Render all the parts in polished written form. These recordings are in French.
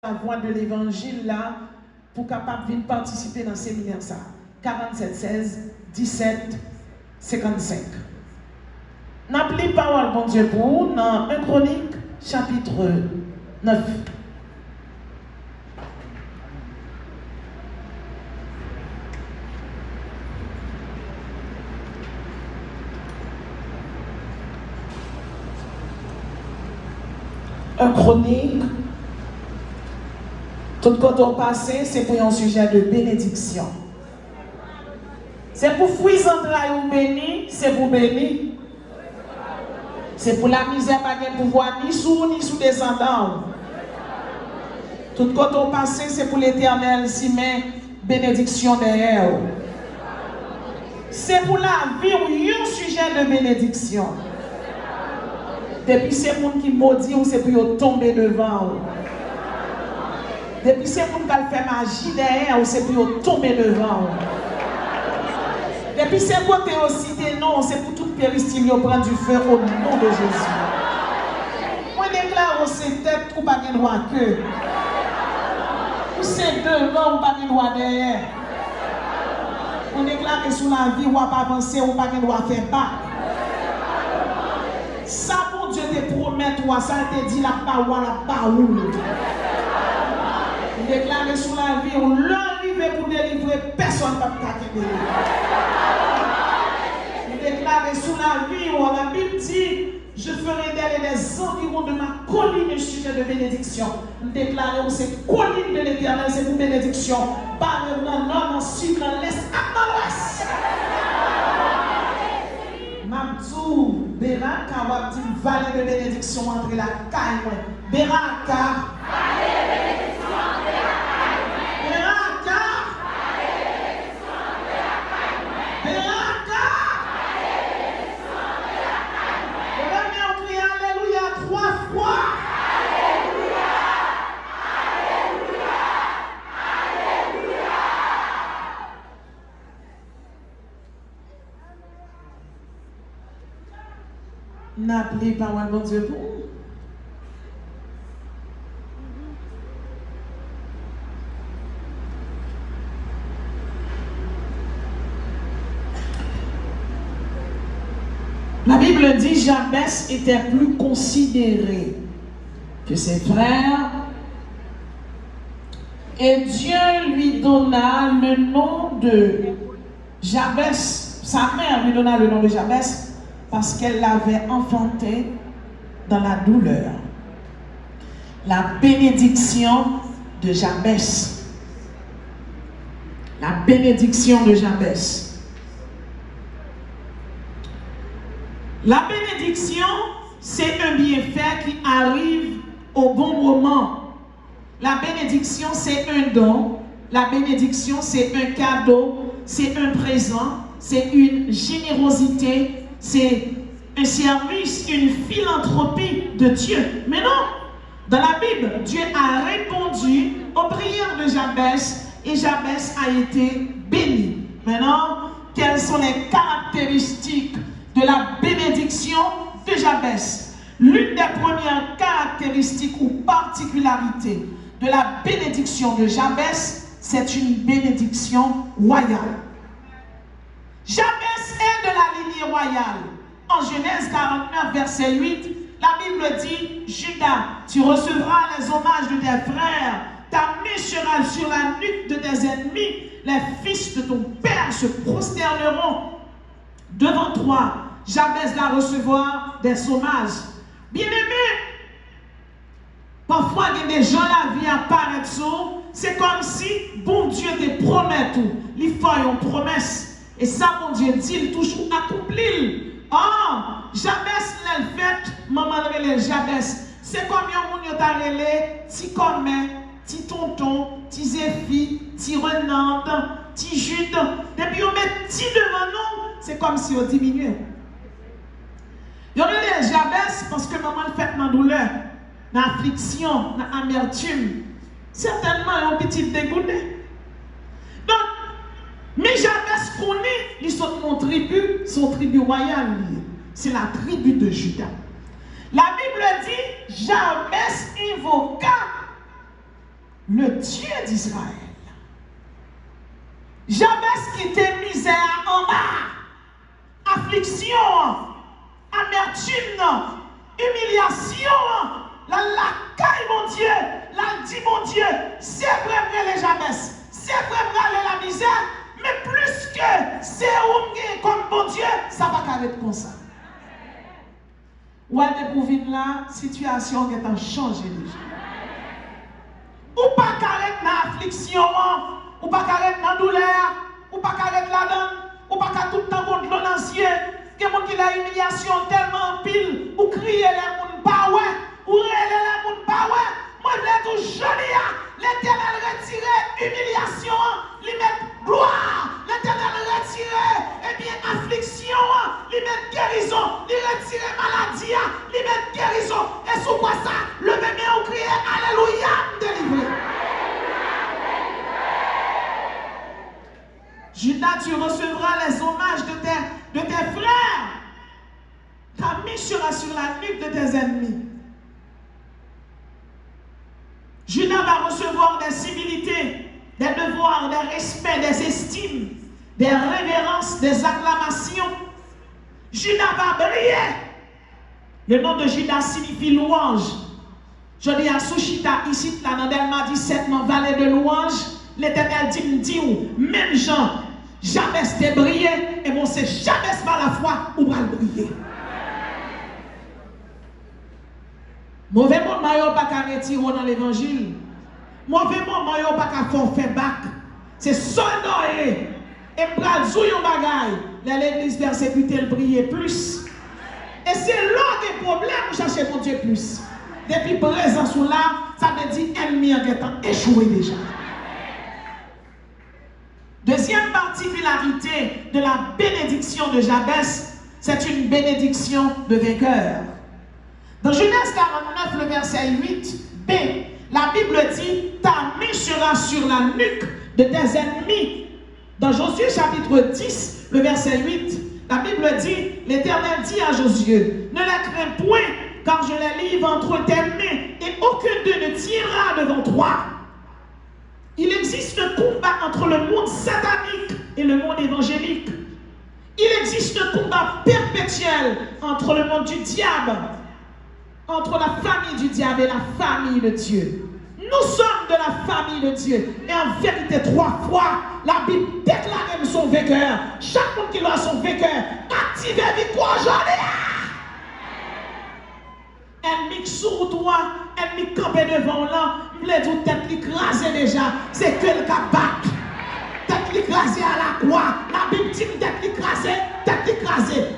la voix de l'évangile là pour capable venir participer dans le séminaire ça. 47 16 17 55. N'appelez parole bon Dieu pour vous dans 1 Chronique chapitre 9. Un chronique, tout quand on passe, c'est pour un sujet de bénédiction. C'est pour fruits entrailles ou bénis, c'est pour bénir. C'est pour la misère, pas de pouvoir ni sous descendant. Tout quand on passe, c'est pour l'éternel, si mais bénédiction derrière. C'est pour la vie ou un sujet de bénédiction. Depuis c'est monde qui maudit ou c'est pour tomber devant. Depuis c'est monde qui fait magie derrière ou c'est pour tomber devant. Depuis c'est côté aussi des noms, c'est pour toute péristyle prendre du feu au nom de Jésus. Moi déclare c'est tête ou pas de droit que. Ou c'est devant ou pas de droit derrière. On déclare que sous la vie ou pas avancer ou pas de droit faire pas. Ça pour Dieu te promet toi, ça te dit la parole. Il déclare sur la vie, on l'arrive pour délivrer, personne ne va te délivrer. Il déclare sur la vie, où la Bible dit, je ferai d'elle des environs de ma colline un sujet de bénédiction. Il déclare cette colline de l'éternel, c'est une bénédiction. Par le nord, en sud, en l'est, à l'ouest. Mabdou, Beraka, Wabdi, vallée de bénédiction entre la caille. Beraka, vallée de bénédiction entre la caille. Beraka, vallée de bénédiction entre la caille. Beraka, vallée de bénédiction entre la caille. On va bien crier Alléluia 3 fois. Alléluia, Alléluia, Alléluia. N'appelez pas moi bon Dieu pour vous. La Bible dit Jabès était plus considéré que ses frères et Dieu lui donna le nom de Jabès. Sa mère lui donna le nom de Jabès parce qu'elle l'avait enfanté dans la douleur. La bénédiction de Jabès. La bénédiction de Jabès. La bénédiction, c'est un bienfait qui arrive au bon moment. La bénédiction, c'est un don. La bénédiction, c'est un cadeau. C'est un présent. C'est une générosité. C'est un service, une philanthropie de Dieu. Mais non, dans la Bible, Dieu a répondu aux prières de Jabès et Jabès a été béni. Maintenant, quelles sont les caractéristiques de la bénédiction de Jabès? L'une des premières caractéristiques ou particularités de la bénédiction de Jabès, c'est une bénédiction royale. Jabès est de la lignée royale. En Genèse 49, verset 8, la Bible dit, Judas, tu recevras les hommages de tes frères, ta main sera sur la nuque de tes ennemis, les fils de ton père se prosterneront devant toi. Jabès va recevoir des hommages. Bien-aimé, parfois il y a des gens la vie apparaître, c'est comme si bon Dieu te promet tout. Il faut une promesse. Et ça, bon Dieu dit, il toujours accompli. Ah, Jabès l'a fait, maman relève Jabès. C'est comme un monde t'a relé, ti commun, ti tonton, ti Zéphi, ti Renande, ti Jude. Depuis on met ti devant nous, c'est comme si on diminuait. Il y a les Jabès parce que maman le fait dans la douleur, dans l'affliction, dans l'amertume. Certainement, un petit dégoûté. Donc, mais Jabès connaît, il saute mon tribu, son tribu royal. C'est la tribu de Judas. La Bible dit, Jabès invoqua le Dieu d'Israël. Jabez quittait misère en bas, affliction, amertume, humiliation, la caille, mon Dieu, la dit, mon Dieu, c'est vrai les Jabez, c'est vrai la misère, mais plus que c'est où comme bon Dieu, ça va carrer comme ça. Ou à découvrir la situation qui est en changé déjà. Ou pas carrer dans l'affliction, ou pas carrer dans la douleur, ou pas carrer la donne, ou pas carrer tout le temps contre l'on ancien, que mon qui la humiliation tellement pile, ou crier les gens pas ouais, ou rêver les gens pas ouais. Moi je l'ai tout joli, l'Éternel retire humiliation, lui met gloire, l'Éternel retire, eh bien affliction, lui met guérison, lui retire maladie, lui met guérison. Et sous quoi ça, le bébé ou crier alléluia, délivré. Judas, tu recevras les hommages de tes frères. Ta main sera sur la nuque de tes ennemis. Judas va recevoir des civilités, des devoirs, des respects, des estimes, des révérences, des acclamations. Judas va briller. Le nom de Judas signifie louange. Je dis à Souchita, ici, là, dans Delma 17, dans la vallée de louange, l'Éternel dit, même Jean, jamais t'es brillé, et bon, c'est jamais par la foi où va briller. Mauvais monde maillot pas qu'à retirer dans l'évangile. Mauvais monde maillot pas qu'à forfait bac. C'est soldat et bral zouyon bagay. L'église persécutée le briller plus. Et c'est là des problèmes pour chercher mon Dieu plus. Depuis présent sous là, ça veut dire ennemi en étant échoué déjà. Deuxième particularité de la bénédiction de Jabez, c'est une bénédiction de vainqueur. Dans Genèse 49, le verset 8b, la Bible dit « Ta main sera sur la nuque de tes ennemis ». Dans Josué chapitre 10, le verset 8, la Bible dit « L'Éternel dit à Josué, ne les crains point, car je les livre entre tes mains, et aucun d'eux ne tiendra devant toi. » Il existe un combat entre le monde satanique et le monde évangélique. Il existe un combat perpétuel entre le monde du diable, entre la famille du diable et la famille de Dieu. Nous sommes de la famille de Dieu. Et en vérité, 3 fois, la Bible déclare nous sommes vainqueurs. Chaque monde qui doit son vainqueur, activez victoire aujourd'hui. Ennemi sous toi, ennemi campé devant là, les deux têtes écrasées déjà, c'est que le cas bat. Tête écrasée à la croix, la Bible dit tête écrasée,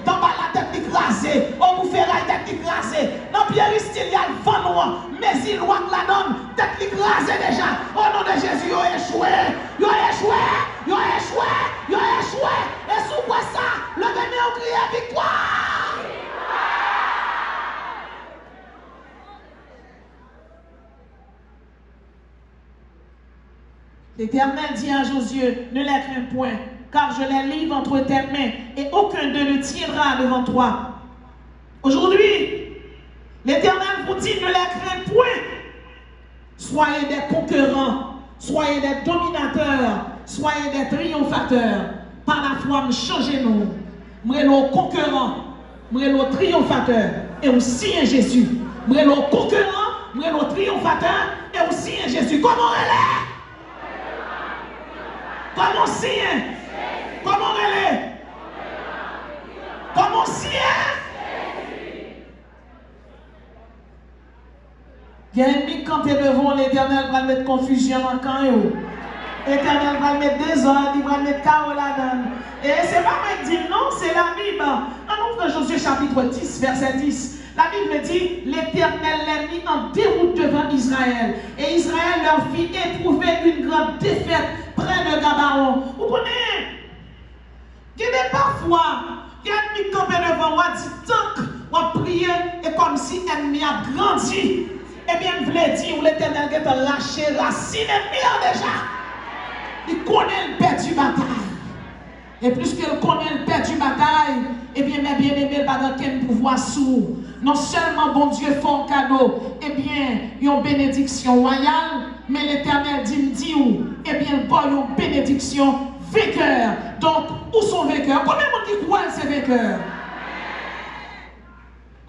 dans bas la tête écrasée, au boufferail tête écrasée, dans Pierre il y a le vent noir, mais il loin la donne, tête écrasée déjà, au nom de Jésus, ils ont échoué, et sous quoi ça, le bébé a crié victoire. L'Éternel dit à Josué, ne les crains point, car je les livre entre tes mains, et aucun d'eux ne tiendra devant toi. Aujourd'hui, l'Éternel vous dit, ne les crains point. Soyez des conquérants, soyez des dominateurs, soyez des triomphateurs. Par la foi, changez-nous. Nous sommes conquérants, nous sommes triomphateurs, et aussi un Jésus. Nous sommes conquérants, nous sommes triomphateurs, et aussi un Jésus. Comment elle est? Comment signe? Comment elle est? Comment signe? Il y a un ennemi campé devant l'Éternel va mettre confusion dans le camp. L'Éternel va mettre désordre, il va mettre chaos là-dedans. Et c'est pas moi qui dis non, c'est la Bible. En outre Josué chapitre 10, verset 10. La Bible dit, l'Éternel les mit en déroute devant Israël. Et Israël leur fit éprouver une grande défaite près de Gabaon. Vous connaissez? Il y a parfois, il y a un ennemi campé devant moi, dit tant qu'on prie, et comme si l'ennemi a grandi. Eh bien, vous voulez dire, l'Éternel qui a lâché racine ennemi déjà. Il connaît le père du bataille. Et plus qu'il connaît le père du bataille, eh bien, mes bien-aimés, il va dans quel pouvoir sous. Non seulement bon Dieu fait un cadeau, eh bien, une bénédiction royale, Mais l'Éternel dit où? Eh bien, il y une bénédiction vainqueur. Donc, où sont vainqueurs? Combien de monde qui croit ces vainqueurs?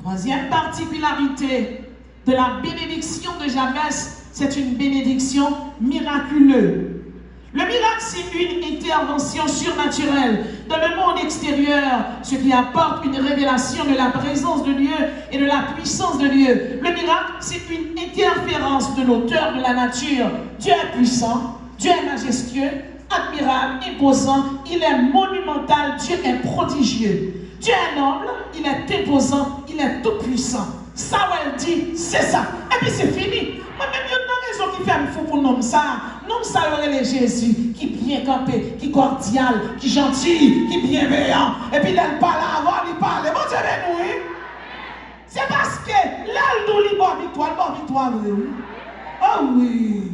Troisième particularité de la bénédiction de Jabès, c'est une bénédiction miraculeuse. Le miracle, c'est une intervention surnaturelle dans le monde extérieur, ce qui apporte une révélation de la présence de Dieu et de la puissance de Dieu. Le miracle, c'est une interférence de l'auteur de la nature. Dieu est puissant, Dieu est majestueux, admirable, imposant, il est monumental, Dieu est prodigieux. Dieu est noble, il est imposant, il est tout puissant. Ça, elle dit, c'est ça. Et puis c'est fini. Moi-même, il y a une raison qui fait me fou pour nom ça. Nom ça, il y a Jésus qui bien campé, qui cordial, qui gentil, qui bienveillant. Et puis, il parle avant, il parle. Bon Dieu, nous, oui. C'est parce que là, il doit victoire, oui. Oh oui.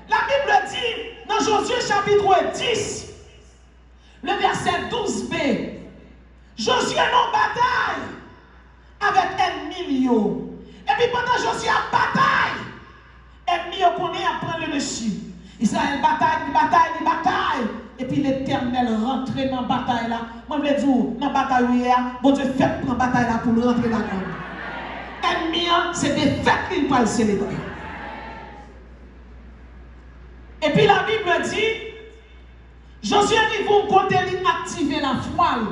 La Bible dit, dans Josué chapitre 10, le verset 12b, Josué non bataille avec ennemi. Et puis pendant Josué a bataille, ennemi connaît à prendre le dessus. Israël bataille. Et puis l'Éternel rentre dans la bataille là. Moi je veux dire, dans la bataille hier, bon Dieu fait prendre la bataille là pour rentrer là-dedans. Ennemi, c'est des fêtes qu'il va le célébrer. Et puis la Bible dit, Josué dit, vous comptez activer la voile.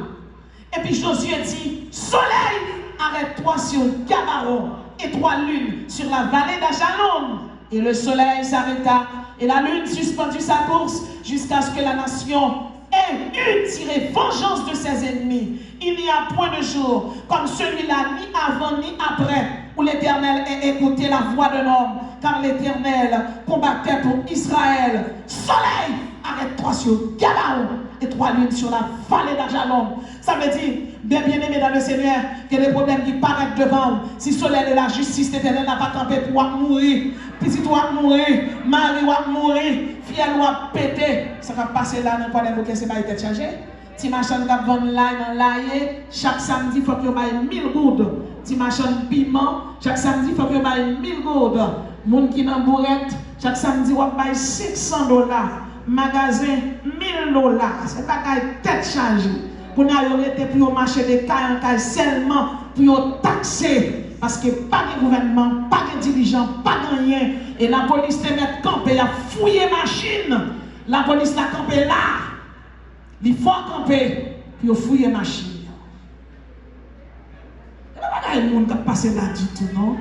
Et puis Josué dit, soleil, arrête-toi sur Gabaron et 3 lunes sur la vallée d'Ajalon. Et le soleil s'arrêta et la lune suspendit sa course jusqu'à ce que la nation ait eu tiré vengeance de ses ennemis. Il n'y a point de jour comme celui-là, ni avant ni après, où l'Éternel ait écouté la voix d'un homme, car l'Éternel combattait pour Israël. Soleil, arrête-toi sur Gabaon et 3 lunes sur la vallée d'Ajalon. Ça veut dire, bien-aimé dans le Seigneur, que les problèmes qui paraissent devant, si le soleil de la justice, l'Éternel n'a pas campé pour mourir, petit toi mourir, mari va mourir, fille va péter, ça va passer là dans le problème, c'est pas été chargé. Si machin qui vend là dans l'aïe, chaque samedi, il faut que vous ayez 1000 gouttes. Si machin piment, chaque samedi, il faut que vous ayez 1000 gouttes. Moun qui dans bourrette, chaque samedi, vous avez $500. Magasin, $1000. C'est pas qu'à tête chargée. Pour nous arrêter pour marcher des cailles en caille seulement pour taxer. Parce que pas de gouvernement, pas de dirigeant, pas de rien. Et la police te met camper, a fouillé machine. La police l'a campé là. Il faut camper pour fouiller machine. Il n'y a pas de monde qui a passé là du tout, non?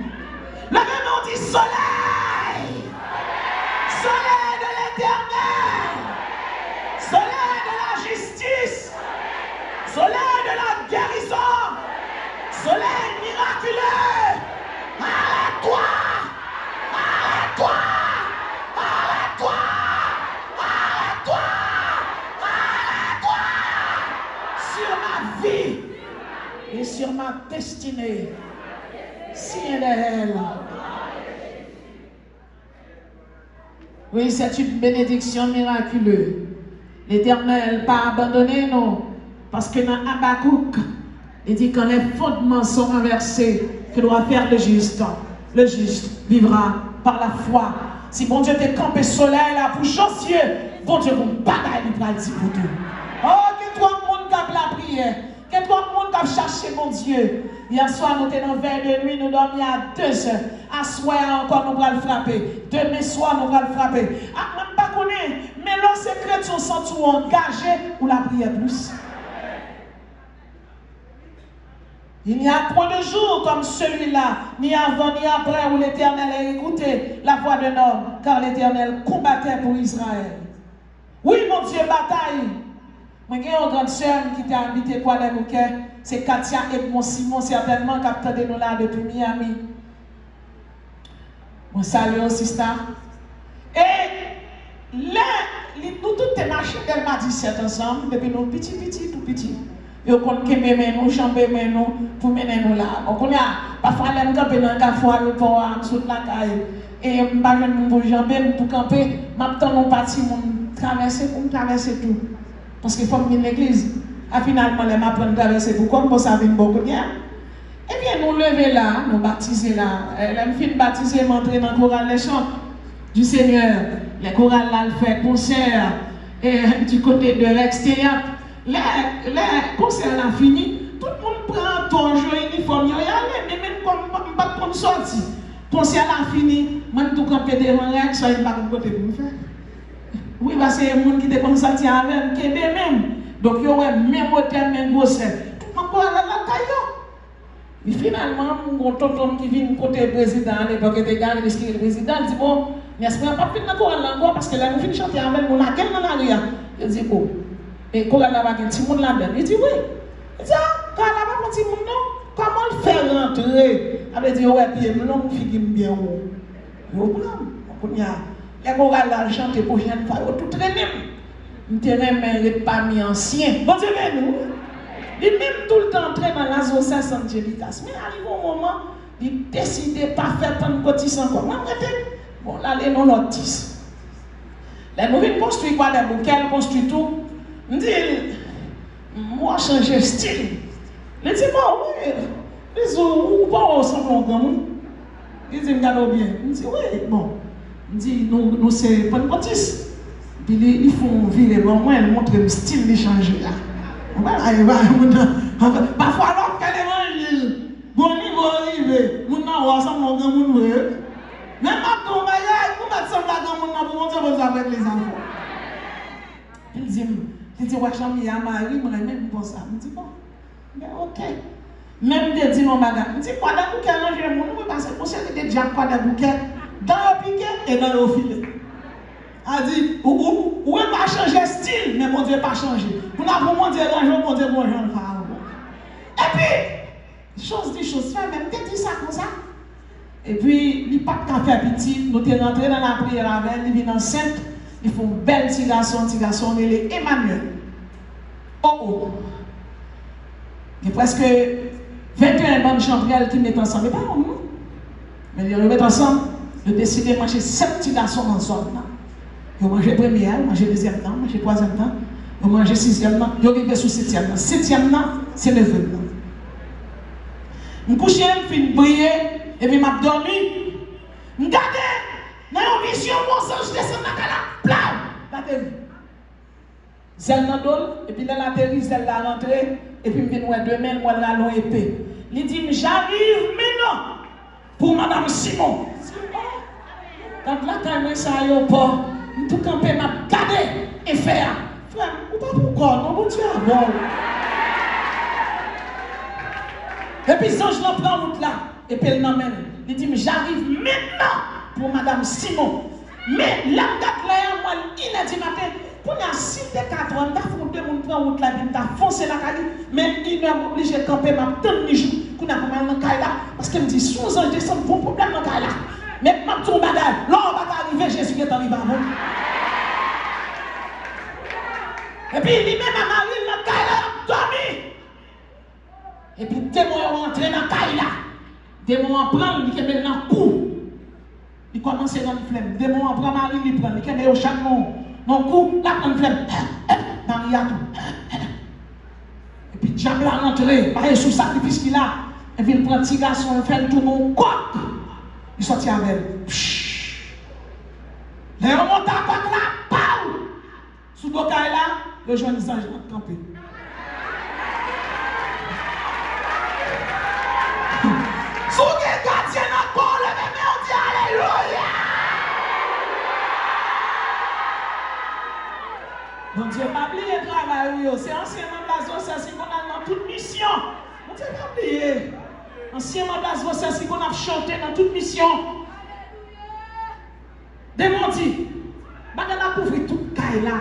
La même on dit soleil. Soleil de l'Éternel. Soleil de la justice. Soleil de la guérison. Soleil miraculeux. Arrête-toi. Arrête-toi. Arrête-toi. Arrête-toi. Arrête-toi. Sur ma vie et sur ma destinée. Si elle est elle. Oui, c'est une bénédiction miraculeuse. L'Éternel n'a pas abandonné nous. Parce que dans Habakkuk, il dit quand les fondements sont renversés, que doit faire le juste vivra par la foi. Si bon Dieu te campé soleil là pour Josué, bon Dieu vous bagaille pour le dire pour tout. Oh, que toi le monde qui la prière, que toi le monde qui cherché mon Dieu. Hier soir nous étions dans veille de nuit, nous dormions à 2 heures. À soir encore nous allons frapper. Demain soir nous allons frapper. Ah, même pas connaître, mais lorsque les chrétiens sont tout engagés pour la prière plus. Il n'y a point de jour comme celui-là, ni avant ni après, où l'Éternel a écouté la voix d'un homme, car l'Éternel combattait pour Israël. Oui, mon Dieu, bataille. Moi, j'ai une grande sœur qui t'a invité pour aller au cœur. C'est Katia et mon Simon, certainement, qui attendent nous là depuis Miami. Moi, salut aussi, ça. Et là, nous tous marchés dès m'a 17 ensemble, depuis nous petit, tout petit. Yo kon kembe men nous, chambe men nous, pour mener nous là. On connaît parfois les camper dans café le pont en dessous de la caille. Et m'pa jeune pour jamber pour camper, m'attend mon parti mon traverser pour traverser tout. Parce qu'il faut venir l'église. Et finalement les m'apprendre traverser pour comme ça vient beaucoup bien. Et bien nous lever là, nous baptiser là. Elle me fin baptiser, m'entrer dans le chorale les chants. du Seigneur. Les chorales là fait concert du côté de l'extérieur. Les concerts là fini, tout le monde prend ton jeu uniforme, il y a mais même comme pas pour sortir. Concert là fini, moi tout camper devant règle, ça il pas de côté pour me faire. Oui, parce que les gens qui étaient comme ça qui avaient qui même. Donc il y a même hôtel, même gossette. Tout le monde va la caillou. Et finalement, mon tonton qui vient côté président à l'époque était gagné le président, il dit bon, n'est-ce pas pas plus de chorale encore parce que là nous finissons chanter avec mon laquelle dans la rue. Il dit oh. Et chorale là va un petit monde là-dedans. Il dit oui. Il dit ah, chorale là va un petit monde non. Comment le faire rentrer? Il dit ouais, bien non, fille bien haut. Yo prend. Les chorales là chanter prochaine fois tout traîner. Nous terrain pas mis ancien. Bon Dieu nous. Il même tout le temps entré dans l'association Angélicas. Mais arrive au moment, il décide de ne pas faire tant de cotis encore. Bon, là, les non notices. Les nouvelles construisent quoi, les bouquets, construisent tout. Il dit, moi, changer de style. Il dit, moi, oui, ils disent, ou pas ensemble en grand monde. Il dit, regarde bien. Il dit, oui, bon. Il dit, nous, c'est pas de cotis. Puis, ils font virer, moi, ils montrent le style de changer là. Parfois, alors qu'elle est mangée, bon niveau arrivé, mon nom ensemble, mon grand monde, même à ton mariage, vous mettez ça dans mon nom pour monter avec les enfants. Il dit, ouais, j'aime bien Marie, moi, même pour ça. Il dit, bon, mais ok. Même des dit, mon bagage. Il dit, quoi d'un bouquet, ranger mon nom, parce que pour ça, il dit, déjà, quoi d'un bouquet, dans le piquet et dans le filet. A dit, ou pas changer de style, mais mon Dieu pas changé. Vous n'avez pas mon Dieu l'argent, mon Dieu bonjour le pharaon. Et puis, chose dit, chose fait, même dit ça comme ça. Et puis, il n'y a pas de café petit, nous sommes rentrés dans la prière avec, ils viennent enceinte, ils font belle petit garçon, il est Emmanuel. Oh. Il y a presque 21 bandes chambrelles qui mettent ensemble, mais pas nous. Mais ils mettent ensemble, ils ont décidé de manger 7 petits garçons ensemble. Ils ont mangé premier, ils ont mangé deuxième temps, ils ont mangé troisième temps, ils ont mangé sixième temps, ils ont arrivé sur septième temps. Septième temps, c'est le vœu. Je me couche, je finis de prier, et puis je dormi. Je regarde, dans une vision, mon sang, je descends dans la plage. L'atterri. Zelle dans l'eau, et puis dans l'atterri, zelle la rentrée, et puis je viens demain, moi, la long épée. Il dit, j'arrive maintenant pour Madame Simon. Quand la caméra ça aille pas, tout campé m'a gardé et faire. Frère, ou pas pourquoi, non, bon Dieu, bon. Et puis, Zange l'en prend route là, et puis elle m'amène. Il dit, mais j'arrive maintenant pour Madame Simon. Mais là, moi, inédit matin, pour la 6 de 4 ans, il faut que prendre route là, il a foncé la caille, mais il est obligé de camper, m'a tant de jours, qu'on a comment dans la caille là, parce qu'il me dit, sous Zange descend, bon problème dans la caille là. Mais ma ton bagage, là on va arriver, Jésus est arrivé avant. Et puis lui-même à Marie, la caille là, dormi. Et puis démon est rentré dans la caille là. Démon en prend, il met dans le cou. Il commence dans le flemme. Démon en prend Marie, il prend, il met au chanon. Dans le cou, là prend le flemme. Marie a tout. Et puis diable a rentré, pareil sous sacrifice qu'il a. Et puis il prend le petit garçon, il fait le tour dans le corps. Il sortit avec elle. Les remontent à quoi là, pau! Sous le caille là, le jeune ange va camper. Sous les gardiens encore, le bébé, on dit Alléluia! Bon Dieu, pas oublier le travail, c'est anciennement de la zone, c'est qu'on a dans toute mission. Bon Dieu, pas oublier. Anciennement de la zone, c'est qu'on a chanté dans toute mission. Démenti. Bagay la couvrir tout caille là.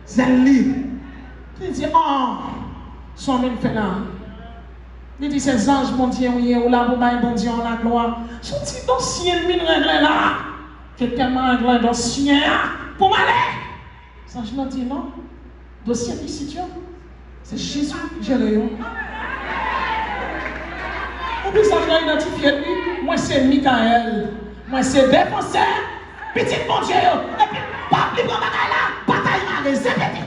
Zali. Il dit, oh, son même fait là. Il dit, ces anges, mon Dieu, ou là, vous m'avez bon Dieu, en la gloire. Je dis, d'ancien mine règle là. Quelqu'un m'a règle d'ancien. Pour m'aller. Ça, je me dis, non. Dossier du situation. C'est Jésus, je l'ai eu. Et puis ça, je l'ai identifié lui. Moi, c'est Michael. Moi, c'est défenseur. Petit bon Dieu. Et puis, pas libre bataille là. Bataille marée, c'est petit.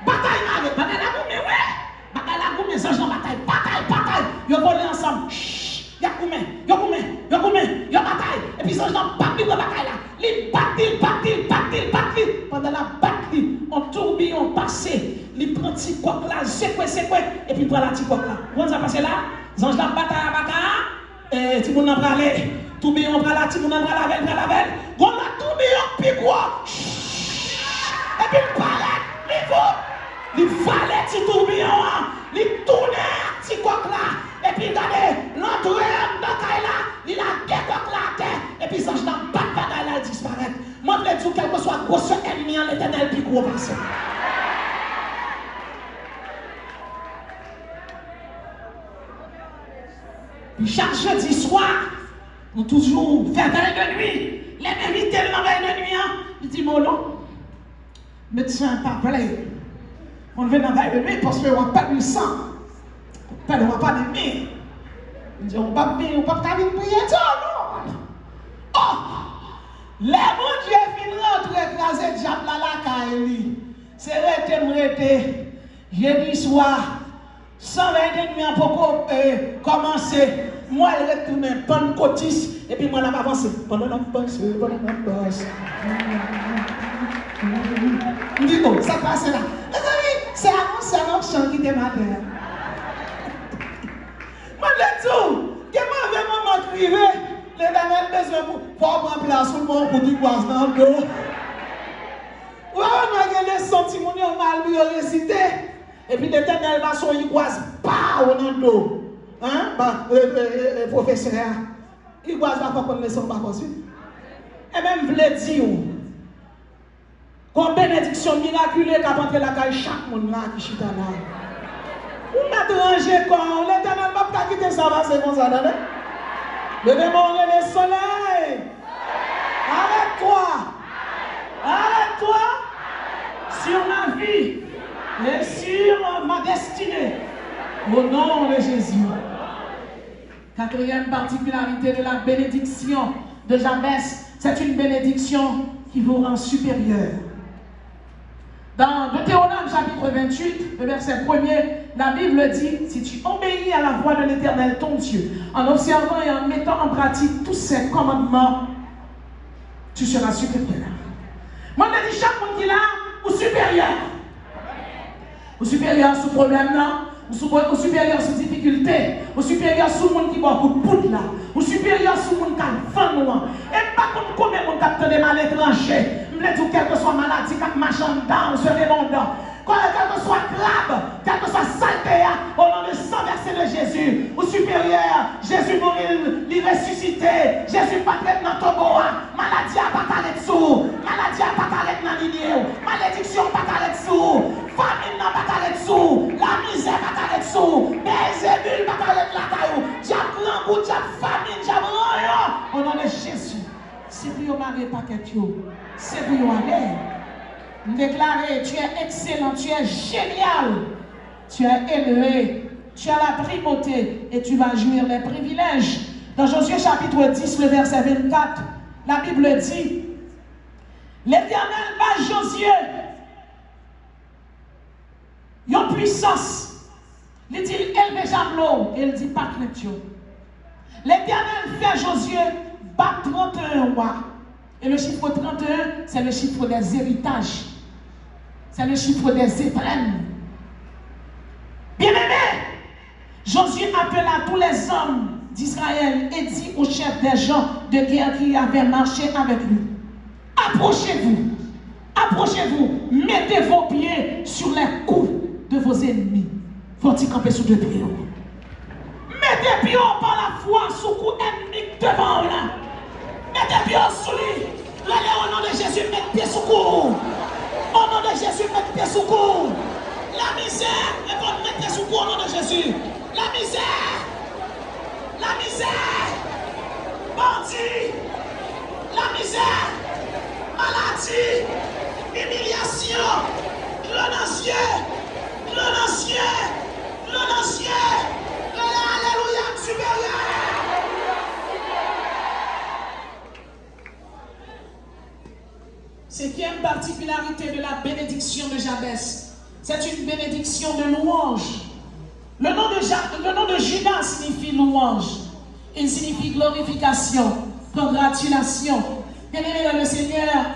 Bataille marée. Bataille là, mais ouais. Bataille là, mais ça, je bataille. Bataille. Ils volent ensemble. Chut. Y'a combien. Y'a bataille. Et puis ça, je pas libre bataille là. Les batailles. tourbillon passé, il prend petit coq là, c'est quoi, et puis il prend la petite coq là. Vous ça passe là, zange la bataille à baka, et tout le monde en prend aller, tourbillon prend la, tout le monde en prend la veille, on a tourbillon, puis quoi, et puis il paraît, il fallait petit tourbillon, il tourne petit coq là, et puis regardez, l'entrée dans là, il a deux coq là, et puis zange la bataille là, disparaît. Moi, je veux dire, quel que soit le gros ennemi en l'éternel, puis gros passé. Puis chaque jeudi soir, nous toujours faire veille de nuit. Les invités dans la veille de nuit, ils disent, mon non, médecin pas prêt. On vient dans la veille de nuit parce qu'on n'a pas de sang. On n'a pas de mire. Ils disent, on ne va pas prier, non. Oh! Les bons Dieu fin rentre écraser diable là la caille. C'est rete. Jeudi soir, 120 nuits en pour commencer. Moi, je retourne Pentecôtiste et puis moi, là, avance. Pendant la passe. Je dis, oh, ça passe là. Les amis, c'est un chant qui démarre. Moi, je dis, que moi, avec maman privé. L'éternel besoin pour prendre place pour dire quoi dans le dos. Ou alors, on a les sentiments mal récité. Et puis l'éternel va son iguase, pas dans le dos. Hein? Professeur, iguase va pas connaître son pas possible. Et même, je voulais dire, comme bénédiction miraculeuse qui a rentré la caille chaque monde là qui chita là. Ou m'a dérangé quand l'éternel va pas quitter ça, c'est comme ça, non? Levez-moi le soleil. Arrête-toi sur ma vie et sur ma destinée. Au nom de Jésus. Quatrième particularité de la bénédiction de Jabès, c'est une bénédiction qui vous rend supérieur. Dans Deutéronome chapitre 28, le verset 1er, la Bible dit, si tu obéis à la voix de l'Éternel, ton Dieu, en observant et en mettant en pratique tous ses commandements, tu seras supérieur. Moi, je dis chaque monde qui est là, ou supérieur. Ou supérieur sous problème, non? Ou supérieur sous difficulté. Ou supérieur sous monde qui va beaucoup de poudre là. Ou supérieur sous monde qui a vent noir. Et pas contre combien de monde qui a des mal étrangers. Je veux dire, quelle que soit maladie, qui marche en dedans, sur les mondes. Quel que soit crabe, quel que soit saleté, au nom de 100 versets de Jésus, ou supérieur, Jésus mourit, il ressuscité, Jésus pas traité dans ton bois, maladie à pas t'arrêter dessous, maladie à pas t'arrêter dans l'idée, malédiction pas t'arrêter dessous, famine n'a pas t'arrêter dessous, la misère pas t'arrêter dessous, Bézébul pas t'arrêter la caillou, diable grand goût, diable famine, diable rien, au nom de Jésus. C'est pour vous marier paquet, c'est pour vous aller. Déclarer, tu es excellent, tu es génial, tu es élevé, tu as la primauté et tu vas jouir les privilèges. Dans Josué chapitre 10, le verset 24, la Bible dit, l'Éternel va Josué, une puissance. Il dit, élevé javelot, et il dit, pas crainte. L'Éternel fait Josué battre 31 rois. Et le chiffre 31, c'est le chiffre des héritages. C'est le chiffre des étrennes. Bien-aimé, Josué appela tous les hommes d'Israël et dit aux chefs des gens de guerre qui avaient marché avec lui, approchez-vous, approchez-vous, mettez vos pieds sur les coups de vos ennemis. Faut-il camper sous deux pieds? Mettez pieds par la foi sous le coup ennemi devant là. Mettez pieds sous lui. Allez au nom de Jésus, mettez pieds sous coup. Au nom de Jésus, mettez pieds sous coup. La misère, et vous mettez sous coup au nom de Jésus. La misère, bandit, la misère, maladie, humiliation, clonancier, alléluia, supérieur. Cinquième particularité de la bénédiction de Jabès, c'est une bénédiction de louange. Le nom de Judas signifie louange. Il signifie glorification, congratulation. Bien-aimé dans le Seigneur,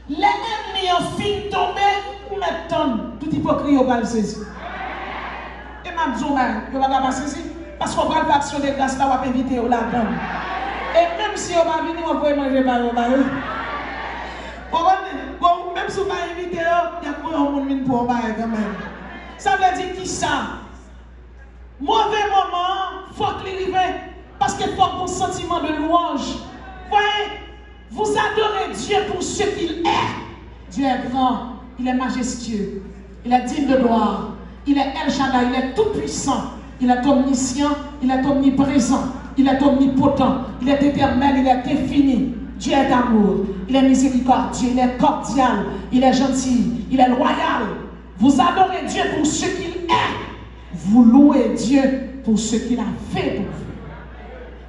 les ennemis en fin tombés, mettre ton, tout hypocrite, on va le saisir. Et m'a dit, on va pas saisir. Parce qu'on va l'action de grâce là, on va inviter au là-dedans. Et même si on va venir, on va manger par eux. Bon, même si on va inviter, il y a pas un monde pour en quand même. Ça veut dire qui ça? Mauvais moment, il faut qu'il arrive. Parce qu'il faut un sentiment de louange. Voyez, vous adorez Dieu pour ce qu'il est. Dieu est grand, il est majestueux, il est digne de gloire, il est El Shaddai, il est tout puissant, il est omniscient, il est omniprésent, il est omnipotent, il est éternel, il est infini. Dieu est amour, il est miséricordieux, il est cordial, il est gentil, il est loyal. Vous adorez Dieu pour ce qu'il est. Vous louez Dieu pour ce qu'il a fait pour vous.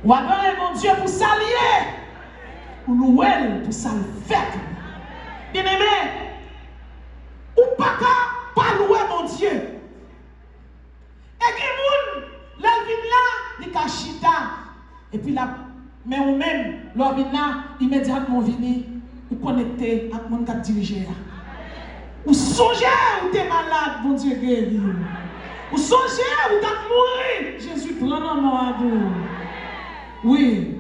Vous adorez mon Dieu pour s'allier. Vous louez pour ça le fait. Bien aimé, ou pas louer mon Dieu. Et qui moun, l'alvin là, il cachita. Et puis là, mais ou même, l'alvin là, immédiatement vini, ou connecté avec mon cap dirigé. Ou songez ou t'es malade, mon Dieu guéri. Ou songez ou t'as mouru. Jésus prend un mort à vous. Oui.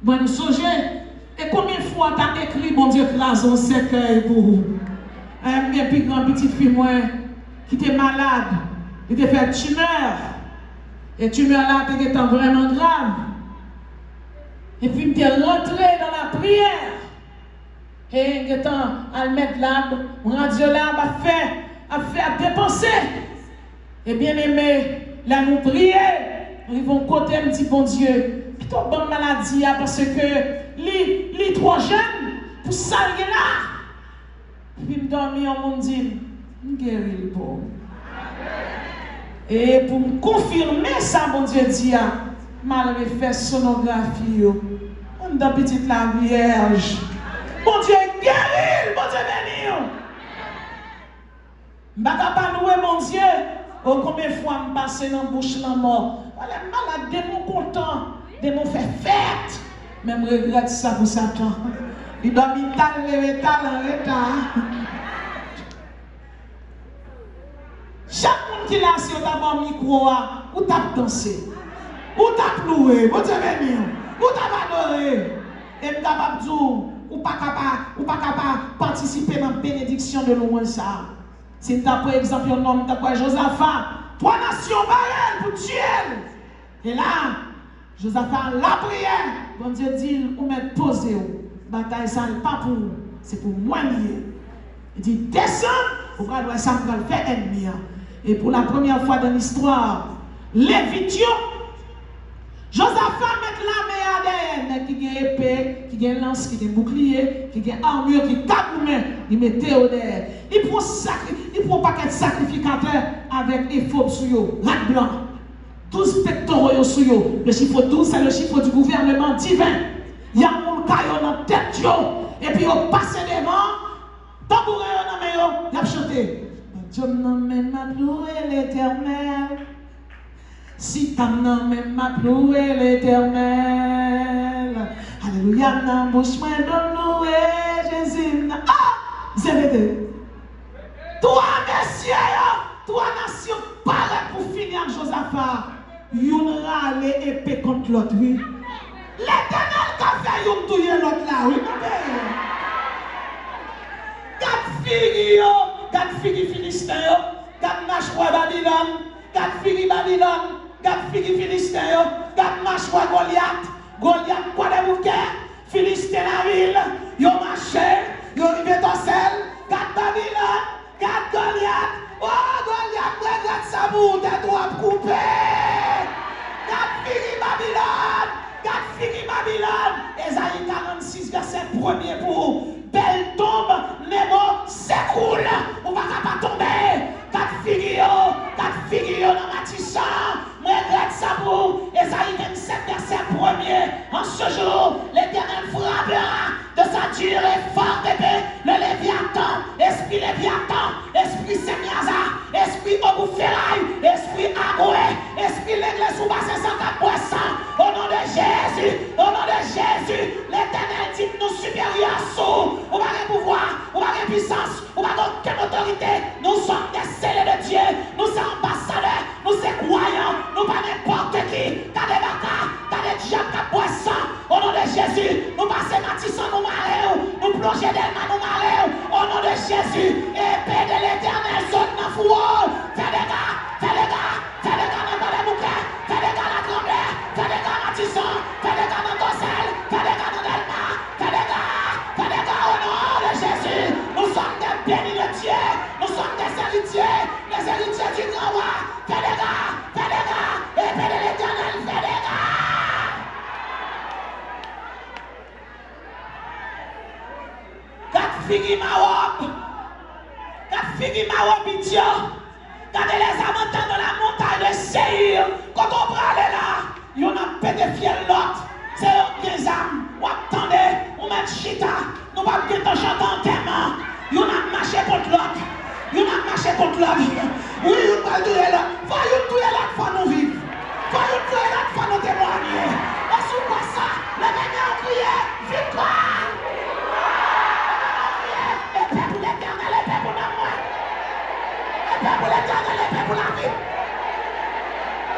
Bon, nous songez. Et combien de fois t'as écrit, mon Dieu, classe un cercueil pour vous? Un plus grand petite fille, moi, qui était malade. Il était fait tumeur. Et tumeur là, était vraiment grave. Et puis, il était rentré dans la prière. Et il était à le mettre là, radio là, à faire dépenser. Et bien aimé, là nous prions, nous vont côté un petit bon Dieu. Puis ton bonne maladie, parce que les trop jeunes, pour ça, il est là. Puis me dormir en monde dit, je guéris le pauvre. Et pour me confirmer ça, bon Dieu dit, malgré fait sonographie, on a petite la vierge. Bon Dieu guérit, bon Dieu béni. Je ne vais pas louer mon Dieu. Oh, combien de fois je passe dans la bouche la mort. Voilà, malade, des mots contents, des mots fait fête. Mais je regrette ça pour Satan. Il doit m'étaler le retard en retard. Chaque monde qui est là, si on a un micro, ou t'as dansé, ou t'as loué, vous avez mis, ou t'as adoré. Et je capable de dire, ou pas capable participer dans la bénédiction de louange ça. Si tu as par exemple un homme, tu as Josaphat, 3 nations barrelles pour tuer. Et là, Josaphat la prière. Bon Dieu dit, ou mettre posé. Bataille ça n'est pas pour vous, c'est pour moi lié. Il dit, descends, pour voir ça va le faire ennemi. Et pour la première fois dans l'histoire, Lévition, Josaphat met l'armée ADN qui a épée, qui a lance, qui a bouclier, qui a armure, qui a 4 mains, il mettait au derrière. Il prend un paquet de sacrificateurs avec des faux sur eux, lac blanc, 12 pectoraux sur eux. Le chiffre 12, c'est le chiffre du gouvernement divin. Il y a un caillou dans la tête, et puis il passe devant, tambourin dans la main, il a chanté. Dieu m'emmène ma louer l'éternel. Si ta nommé m'a loué l'éternel. Alléluia, dans bouche moi de louer Jésus. Ah! Zévédé. Toi, messieurs, toi, nation, paraît pour finir avec Josaphat. Yon râle épée contre l'autre, oui. L'éternel qui a fait yon touyer l'autre là, oui, mon père. 4 filles philistins, 4 mâchoires Babylone, 4 filles Babylone. 4 filles philistins, 4 mâchoires Goliath. Goliath, quoi de bouquet? Philistin la ville. Yo marché, yo rivé ton sel. 4 Babylone, 4 Goliath. Oh, Goliath, regarde ça pour tes doigts coupés. 4 filles Babylone, 4 filles Babylone. Ésaïe 46, verset 1er pour belle tombe, Nemo s'écroule. On va pas tomber. 4 filles dans Matissan. Moi, regrette ça pour Ésaïe 27, verset 1er. En ce jour, l'Éternel frappera de sa dure et forte épée le Léviathan, esprit Léviathan, esprit Semiaza, esprit Obouferaï, esprit Agoué, esprit l'Église sous basse 104%. Au nom de Jésus, l'Éternel dit nous supérieurs sous. On va les pouvoir, on va les puissances, on n'avons aucune autorité. Nous sommes des scellés de Dieu. Nous sommes ambassadeurs. Nous sommes croyants. Nous pas n'importe qui. T'as des bacas, t'as des diables, t'as poissons. Au nom de Jésus, nous passons matissons, nous marrer. Nous plongeons d'Elma, nous marrer. Au nom de Jésus, épée de l'éternel, saute dans le four. Fais des gars, fais des gars, fais des gars dans les bouquets. Fais des gars dans la tremblée. Fais des gars matissons. Fais des gars dans Tossel. Fais des gars dans Delma. Fais des gars au nom de Jésus. Nous sommes des bénis de Dieu. Nous sommes des héritiers. Les héritiers du grand roi. Fais des gars, épée de l'éternel, fais des gars. Quatre filles ma robe. Quatre filles ma robe, Dieu. Regardez les avantages de la montagne de Seir. Quand on parle là, il y en a pété fiel l'autre. C'est des âmes. Ou attendez, on met chita. Nous ne pouvons pas chanter en terme. Il y en a marché contre l'autre. Il y en a marché contre l'autre. Oui, il va tuer là. Va tuer là pour nous vivre. Va tuer là pour nous témoigner. Et sous quoi ça, les gagnants ont crié victoire. Épée pour l'éternel, épée pour l'amour. Épée pour l'éternel, épée pour la vie.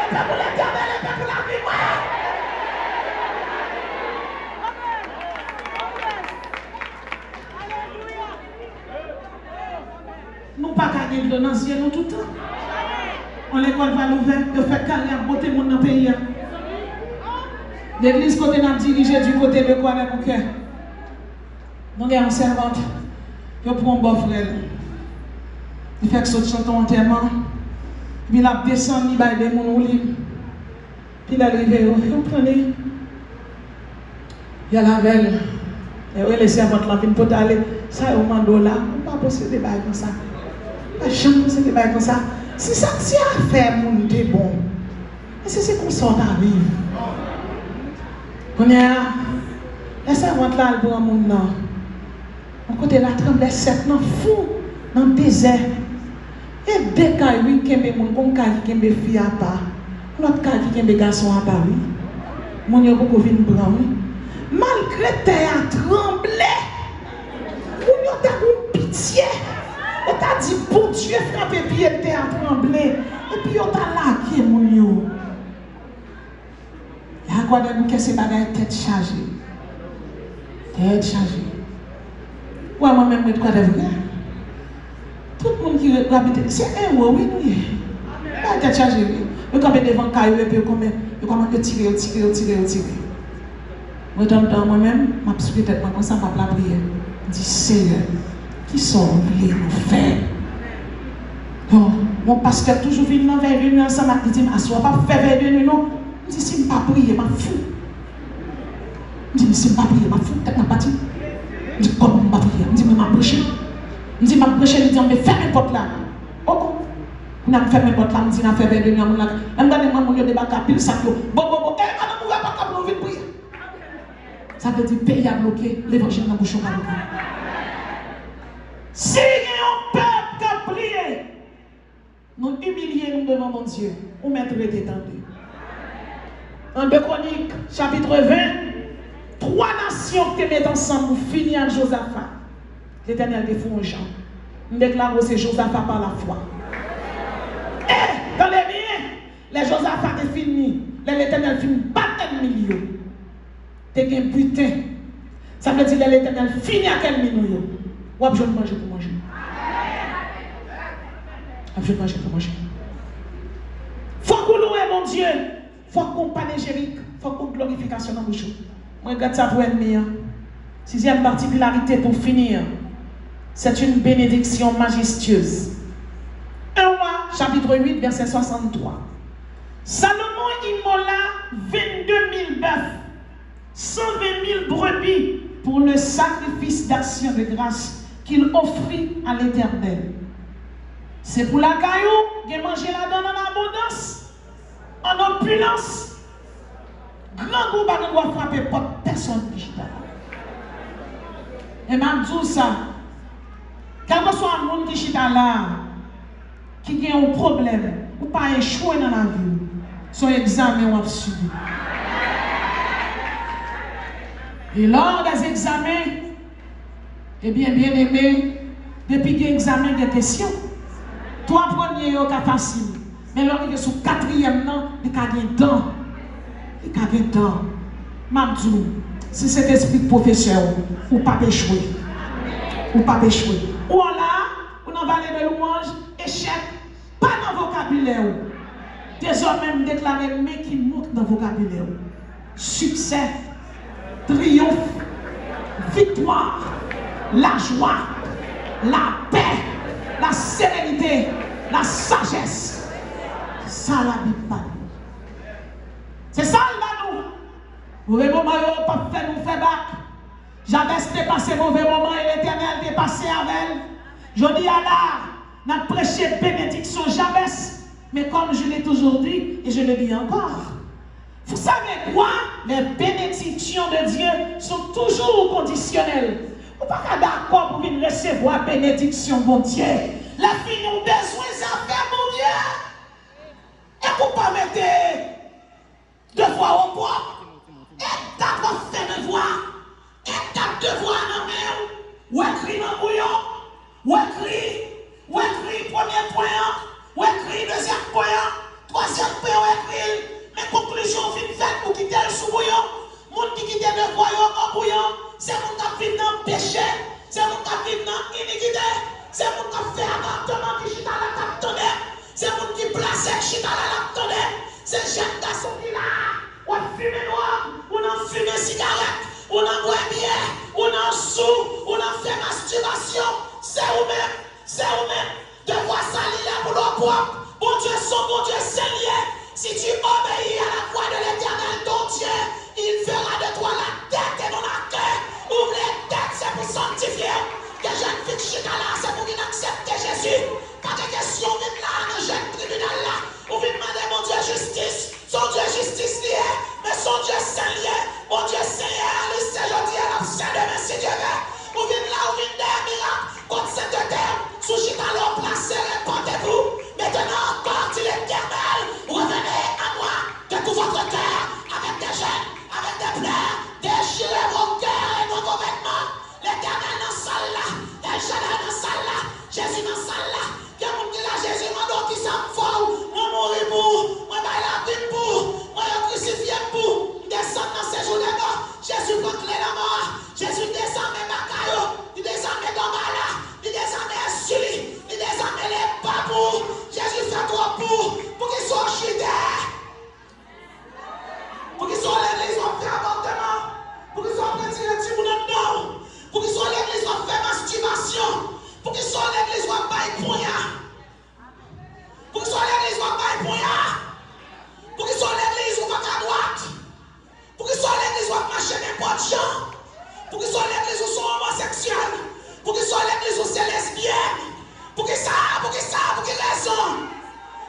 Épée pour l'éternel, épée pour la vie. Nous pas gagner de l'ancien nous tout le temps. On l'école va l'ouvrir, de faire carrière, beauté monde dans le pays. L'église côté n'a dirigé du côté de quoi les bouquets. Nous avons une servante. Yo prend un bon frère. Il fait que ce chante enterrement. Puis il a descendu, il a des gens au lit. Puis il est arrivé, il prenait. Il y a la veille. Et les servantes là viennent pour aller. Ça est au mando là. On ne peut pas posséder des bails comme ça. Pas jamais posséder des bails comme ça. Si ça si affaire moun est bon. Et c'est comme ça qu'on arrive. On est là. Les servantes là, elles prennent moun là. On côté la tremble sec dans fou dans le désert. Et deux cas oui qui aiment moun bon cas qui aime fille à part. L'autre cas qui aime garçon à part oui. Mon yo beaucoup vinn blanc oui. Malgré terre tremblé. On yo t'a une pitié. On t'a dit bon Dieu frappé pied terre tremblé et puis on t'a laqué mon yo. Et à quoi de nous que c'est bagaille tête chargée. Tête chargée. Ouais, moi-même, je crois que c'est vrai. Tout le monde qui habite, c'est un oui, oui. Pas tête chargée. Je suis devant le caillou et puis je commence à tirer. Moi-même, je suis peut-être comme ça, je vais la prière. Je dis, Seigneur, qui sont oubliés nous faire? Bon, mon pasteur toujours vient dans vers nous ensemble, il dit, je ne pas faire vers nous, non. Je dis, si je ne pas prier, je suis fou. Je dis, si je ne pas prier, je suis fou, peut-être que je suis je dis, comment je vais prier? Je dis, je vais prêcher. Je dis, je vais prêcher, je dis, mais ferme les portes là. Oh, on a fermé les portes là, je dis, on a fermé les portes là. Même dans les moments où on a débarqué à pile sac, bon, madame, on va pas comme nous prier. Ça veut dire, pays a bloqué, l'évangile dans le bouchon a bloqué. Si un peuple qui a prié, nous humilions nous devant mon Dieu, on met tout étendu. En 2 Chroniques, chapitre 20, 3 nations qui mettent ensemble pour finir avec Josaphat. L'Éternel défend un gens. Nous déclarons c'est Josaphat par la foi. Et dans les miens, les Josaphat est fini. L'Éternel finit pas un milieu. T'es un butin. Ça veut dire que l'Éternel finit à quel milieu. Ou a besoin de manger pour manger. A besoin de manger pour manger. Faut qu'on loue mon Dieu. Faut qu'on panégyrique. Faut qu'on glorification dans le bouchon. Moi, regarde ça pour ennemi. 6e particularité pour finir. C'est une bénédiction majestueuse. 1 Roi, chapitre 8, verset 63. Salomon immola 22 000 bœufs, 120 000 brebis pour le sacrifice d'action de grâce qu'il offrit à l'Éternel. C'est pour la caillou qu'il mangeait la donne en abondance, en opulence. Grand groupe ne doit frapper pas personne digital. Et même tout ça, quel que soit un monde digital là, qui a un problème, ou pas échouer dans la vie, son examen ou subi. Et lors des examens, eh bien, bien aimé, Depuis qu'il y a examen de questions, 3 premiers sont faciles. Mais lorsqu'il est sur 4e, il y a un temps. Il y a un temps. Mabdou, si cet esprit de professeur, ou pas échouer. Ou pas échouer. Ou là, ou dans la vallée de louange, échec, pas dans le vocabulaire. Désormais, déclarer mais qui monte dans le vocabulaire. Succès, triomphe, victoire, la joie, la paix, la sérénité, la sagesse. C'est ça la Bible parle. C'est ça là nous. Mauvais moment, il pas fait nous faire bac. J'avais dépassé mauvais moment et l'Éternel dépassé avec elle. Je dis à la, n'a prêché bénédiction jamais. Mais comme je l'ai toujours dit, et je le dis encore, vous savez quoi? Les bénédictions de Dieu sont toujours conditionnelles. Vous n'êtes pas d'accord pour venir recevoir bénédiction, mon Dieu. La fille nous besoin d'en faire, mon Dieu. Et pour ne pas mettre 2 fois au poids, et d'abord faire 2 fois, et d'abord 2 fois dans la main, ou écrit dans le bouillon, ou écrit premier point, ou écrit deuxième point, troisième point, ou écrit. Mais conclusion fin faite pour quitter le sous-bouillon. Moun qui quitte le royaume en bouillon, c'est moun qui vit dans le péché, c'est moun qui vit dans l'iniquité, c'est moun qui fait avortement qui chita la captonne, c'est moun qui place chita la laptonne, c'est jeune garçon qui là, ou fume noir, ou en fume cigarette, ou en boit bien, ou en sous, ou en fait masturbation, c'est vous-même, devoir salir la pour l'eau propre, bon Dieu son, bon Dieu c'est lié. Si tu obéis à la voix de l'Éternel, ton Dieu, il fera de toi la tête et non la queue. Ouvre les têtes, c'est pour sanctifier. Que jeune fille chita là, c'est pour qu'il accepte Jésus. Pas de question, vite là, dans le jeune tribunal là. Ou vite demander mon Dieu justice. Son Dieu justice lié, mais son Dieu saint lié. Mon Dieu Seigneur, le Seigneur, je dis à la fin de mes si Dieu veut. Ou vite là, ou vite des miracles. Contre cette terre, sous chita là, placez, répandez-vous. Maintenant encore, dit l'Éternel, revenez à moi de tout votre cœur, avec des gênes, avec des pleurs, déchirez vos cœurs et vos vêtements. L'Éternel dans la salle là, El Shaddai dans la salle là, Jésus dans la salle là. Il y a mon qui là, Jésus m'a dit qui s'en fout, moi mourir pour, moi baille la vie pour, moi crucifié pour, descend dans ces jours de mort. Jésus prend clé la mort, Jésus descend mes macaillots, il descend mes gambala, il descend mes sulis, il descend les babous. Jésus fait trop pour qu'ils soient chidés, pour qu'ils soient l'église, on fait avortement, pour qu'ils soient retirés du monde dedans, pour qu'ils soient l'église, on fait masturbation, pour qu'ils soient l'église, on baille poignard, pour qu'ils soient l'église, on baille poignard, pour qu'ils soient l'église, on va à droite, pour qu'ils soient l'église, on marcher n'importe gens, pour qu'ils soient l'église, on sont homosexuels, pour qu'ils soient l'église, on c'est lesbienne. Pour qui ça, pour qui raison?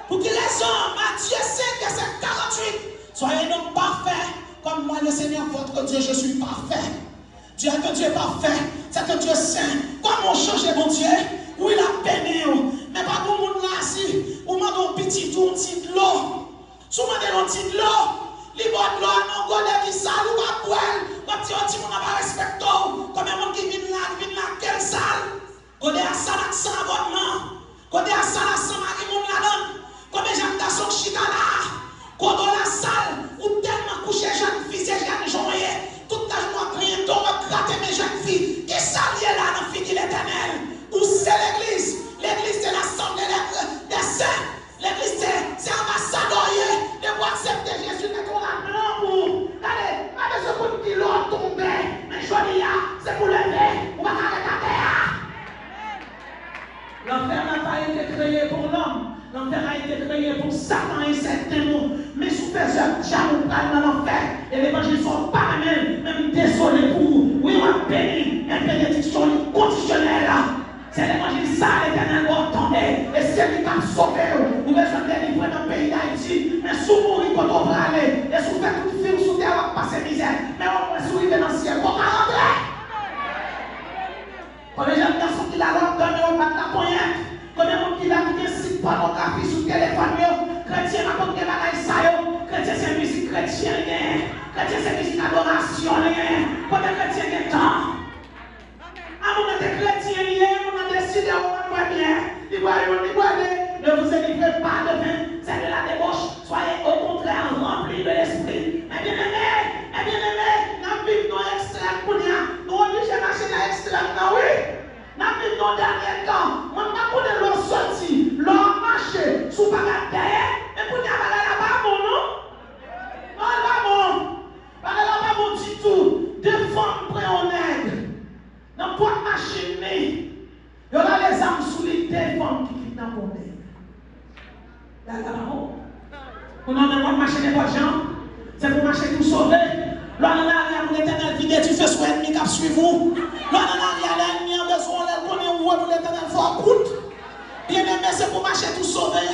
Pour qui raison? Matthieu 5, verset 48. Soyez donc parfaits, comme moi le Seigneur votre Dieu, je suis parfait. Dieu est un Dieu parfait, c'est un Dieu saint. Comment changer mon Dieu? Oui, il a béni, mais pas pour mon là, si vous demandez un petit tour, un petit de l'eau. Si vous demandez un petit de l'eau, les bois de l'eau, non, godé qui sale ou pas poêle, votre petit monde n'a pas respecté. Comme un monde qui vient là, quelle salle? Godé à ça, sans abonnement. Godé à ça, sans mari, mon là-dedans. Comme les gens qui sont chita là. Godé la salle, ou tellement couché, jeunes filles, ces jeunes gens, toute la journée, rien d'or, gratter mes jeunes filles. Qui s'allie là dans le fini l'éternel? Où c'est l'église? L'église, c'est l'assemblée des saints. L'église, c'est ambassadeur. De vous accepter Jésus, mais on a blanc pour. Allez, avec ce coup qui l'ont tombé. Mais je dis, c'est pour lever. On va arrêter la terre. L'enfer n'a pas été créé pour l'homme. L'enfer a été créé pour Satan et ses démons. Mais sous plusieurs diables dans l'enfer. Et l'évangile ne sont pas même désolé pour vous. Oui, on a béni. Une bénédiction conditionnelle. C'est l'évangile ça, l'Éternel vous entendez. Et c'est lui qui a sauvé. Vous besoin de délivrer dans le pays d'Haïti. Mais sous mourir quand on va aller. Et sous faire toute fille sous terre, on va passer misère. Mais au moins sous arriver dans le ciel. On va rentrer. Quand les gens qui la langue, on va la poignette. Quand les gens qui la site pornographie sur le téléphone, chrétien, ma compte de la ça, chrétien, c'est musique chrétienne, chrétien, c'est musique adoration, quand les chrétiens ont temps. À mon chrétien, on a décidé Ne vous élivrez pas de vin, c'est de la débauche. Soyez au contraire remplis de l'esprit. Mais bien aimé, nous vivons dans l'extrême pour nous. Nous obligés de marcher dans l'extrême, oui. Nous vivons dans le dernier temps. Moi, je connais l'eau sortie, l'eau marché, sous bagarre derrière. Et pour nous, là-bas, bon, non? Non, là, bon. Là-bas, bon, du tout. Deux femmes prêtes en aide. Dans quoi machine, il y aura les âmes sous les deux femmes qui quittent dans mon aide. Là-bas, bon. Vous n'avez pas marché n'importe gens. C'est pour marcher tout sauver. Là, il y a pour l'éternel vide, tu fais son ennemi qui suit vous. Là, il y a l'ennemi en besoin, on est où pour l'éternel fort route. Bien aimé, c'est pour marcher tout sauver.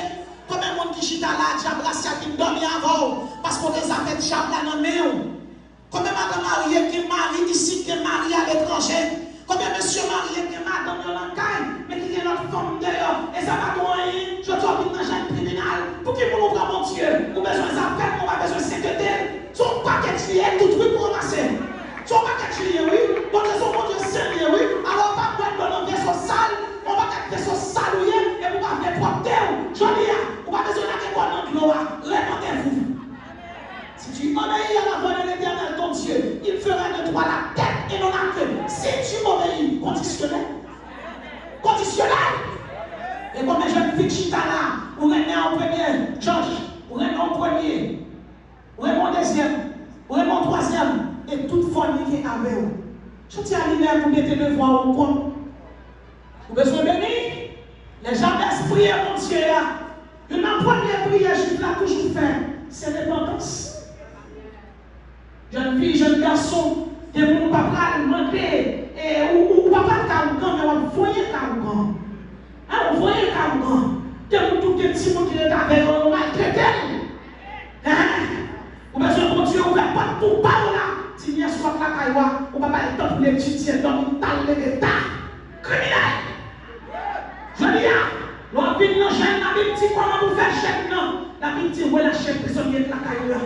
Comme un monde qui chita là, diable, qui dormi avant. Parce qu'on les a fait diable là dans le main. Combien de madame mariée qui est mariée ici, qui est mariée à l'étranger. Combien de monsieur mariés qui est madame dans la caille, mais qui est notre femme dehors. Et ça va doyer, je dois venir dans un tribunal. Pour qui vous l'ouvrez, mon Dieu? Vous avez besoin d'affaires, on a besoin de secrétaire. Son paquet de liens, tout truc pour ramasser. Son paquet de liens, oui. Donc, son mon Dieu, c'est lié, oui. Alors, on va prendre dans vaisseau sale, on va faire vaisseau saloué, et vous va faire propre terre. Je dis, on va besoin d'aller voir dans l'eau, répondez-vous. Si tu obéis à la voix de l'Éternel, ton Dieu, il fera de toi la tête et non la queue. Si tu obéis, conditionnel. Conditionnel. Et comme les jeunes filles chita là, vous revenez en premier, George, vous revenez en premier, vous revenez en deuxième, vous revenez en troisième, et toute famille qui est avec vous. Je tiens à l'hiver pour mettre le voix au point. Vous besoin de bénir. Les gens laissent prier mon Dieu là. Une première prière, je l'ai toujours fait, c'est l'indépendance. Jeune fille, jeune garçon, de mon papa demander, ou papa de Kaougan, mais on voyait Kaougan. On voyait Kaougan. De mon tout petit monde qui est avec on maltraité. Ou bien je mon Dieu, on ne va pas tout par là. Si bien soit la Kaïwa, on va pas le temps pour l'étudier dans une talle de l'État. Criminel. Je dis, l'on vit nos jeunes, la Bible dit comment vous faire chèque, non. La Bible dit, ouais, la chèque prisonnier de la Kaïwa.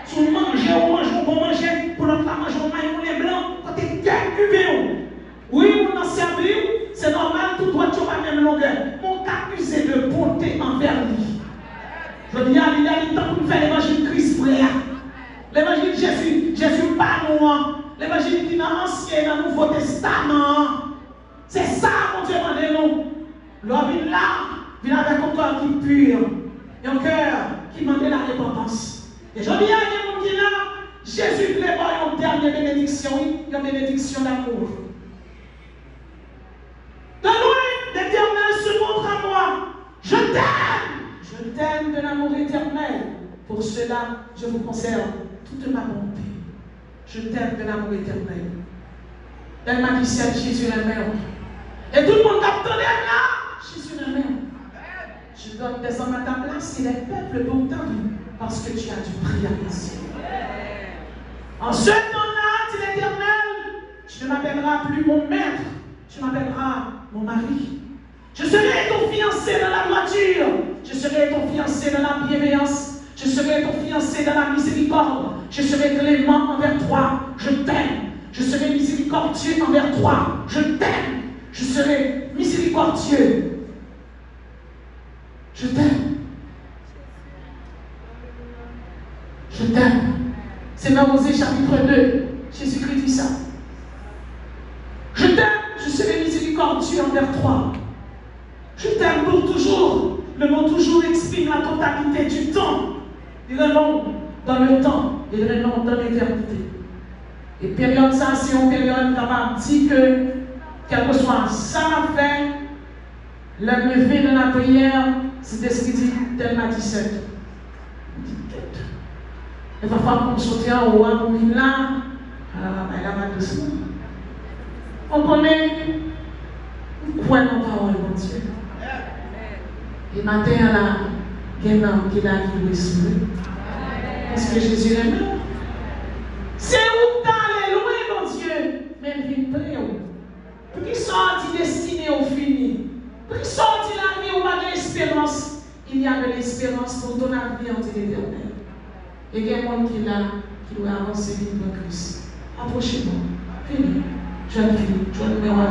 Si on mange, on va manger, pour notre manger, on mange blanc, quand tu es bien. Oui, on a servi, c'est normal, tout doit être à la même longueur. On t'accuse de bonté envers lui. Je dis, il y a le temps pour faire l'évangile Christ, frère. L'évangile Jésus, Jésus pas nous. L'évangile qui est dans l'Ancien, dans le Nouveau Testament. C'est ça, mon Dieu, demandez-nous. L'homme vient là, vient avec un cœur qui est pur, et un cœur qui demande la repentance. Et je dis à quelqu'un qui est là, Jésus voulait voir une dernière bénédiction, une bénédiction d'amour. De loin, l'Éternel se montre à moi. Je t'aime. Je t'aime de l'amour éternel. Pour cela, je vous conserve toute ma bonté. Je t'aime de l'amour éternel. Elle m'a dit, c'est Jésus la mère. Et tout le monde t'attendait là. Jésus la mère. Je donne des hommes à ta place et les peuples dont ta vie. Parce que tu as dû prier à Jésus. En ce temps-là, dit l'Éternel, tu ne m'appelleras plus mon maître, tu m'appelleras mon mari. Je serai ton fiancé dans la droiture, je serai ton fiancé dans la bienveillance, je serai ton fiancé dans la miséricorde, je serai clément envers toi, je t'aime. Je serai miséricordieux envers toi, je t'aime. Je serai miséricordieux. Je t'aime. Je t'aime. C'est dans Osée chapitre 2. Jésus-Christ dit ça. Je t'aime, je serai miséricordieux envers toi. Je t'aime pour toujours. Le mot toujours exprime la totalité du temps. Il est long dans le temps, il est long dans l'éternité. Et période ça, c'est une période capable de dire que, quel que soit ça à faire, le lever de la prière, c'est ce qu'il dit tellement 17. Il va falloir qu'on sorte en haut, on vient là, elle va doucement. On connaît, on croit dans la parole, mon Dieu. Et matin, là, il y a un homme qui a vu le parce que Jésus est mort. C'est où t'allais loin, mon Dieu, mais il vient près. Pour qu'il sorte destiné au fini. Pour qu'il sorte la vie où il y a de l'espérance. Il y a de l'espérance pour ton avenir en l'éternel. Et il y a des gens qui là, qui doivent avancer vite dans Christ. Approchez-moi. Venez. Jeune fille, jeune numéro 1,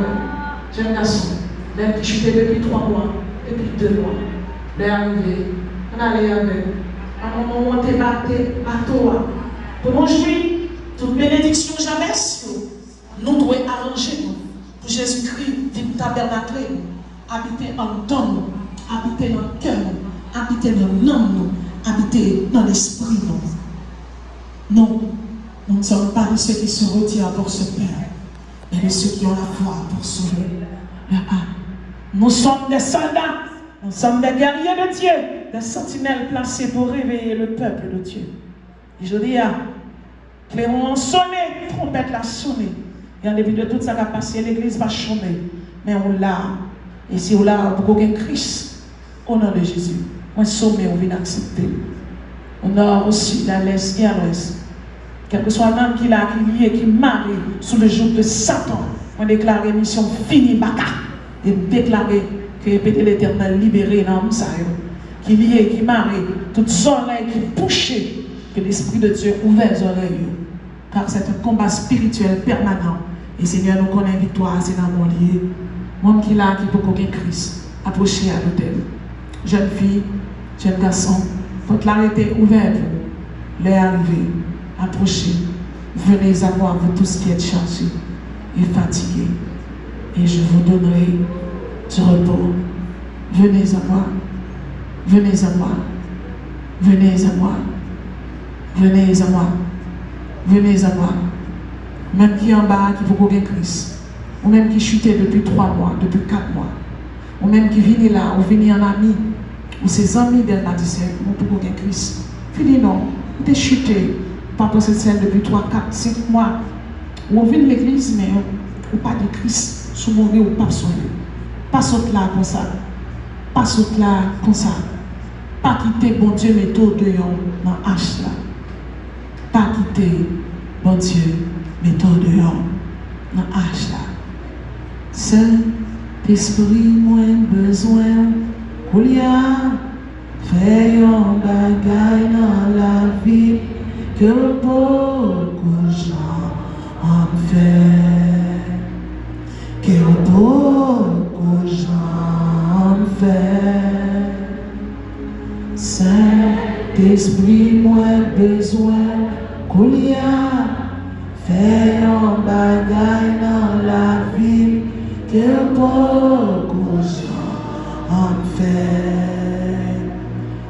jeune garçon, même qui chutait depuis 3 mois. depuis 2 mois. D'arriver, on allait avec. À un moment où on était battu à toi. Pour aujourd'hui, toute bénédiction jamais, nous devons arranger nous. Pour Jésus-Christ, vite tabernacler, habiter en nous, habiter dans le cœur, habiter dans l'âme, habiter dans l'esprit. Non, nous ne sommes pas de ceux qui se retirent pour se perdre, mais de ceux qui ont la foi pour sauver leur âme. Nous sommes des soldats, nous sommes des guerriers de Dieu, des sentinelles placées pour réveiller le peuple de Dieu. Et je dis, clairon a sonné, trompette l'a sonné. Et en début de tout ça qui a passé, l'église va chômer. Mais on l'a. Et si on l'a, pour aucun Christ, au nom de Jésus, on sommet, on vient accepter. Au nord, au sud, à l'est et à l'ouest. Quel que soit l'homme qui l'a, qui lié, qui marie sous le joug de Satan, on déclare mission finie, baka. Et déclarer que l'Éternel libéré dans l'homme, qui lié, qui marie, toutes oreilles qui bouchées, que l'Esprit de Dieu ouvre les oreilles. Car c'est un combat spirituel permanent. Et Seigneur, nous connaissons victoire, c'est dans mon lieu. Monde qui l'a, qui peut qu'aucun Christ, approcher à l'hôtel. Jeune fille, jeune garçon, votre l'arrêter ouvert pour les arriver, approcher. Venez à moi, vous tous qui êtes chargés et fatigués. Et je vous donnerai du repos. Venez à moi. Venez à moi. Venez à moi. Venez à moi. Venez à moi. Même qui est en bas, qui veut aucun Christ. Ou même qui chutait depuis 3 mois, depuis 4 mois. Ou même qui vient là, ou vient en ami. Ou ses amis d'elle m'a dit, c'est pour aucun Christ. Fini non. Vous êtes chuté. Pas pour cette scène depuis 3, 4, 5 mois. Ou on vient de l'église, mais ou pas de Christ. Sous mon ou pas sauvé. Pas sauter là comme ça. Pas sauter là comme ça. Pas quitter bon Dieu méthode de yon dans H là. Pas quitter bon Dieu méthode de yon dans H là. Saint-Esprit, moins besoin qu'on y a. Fais yon bagaille dans la vie que beaucoup de gens en fait. Que beaucoup de gens en fait. Saint-Esprit, moins besoin qu'on y a. Fais un bagaille dans la vie que beaucoup de gens en fait.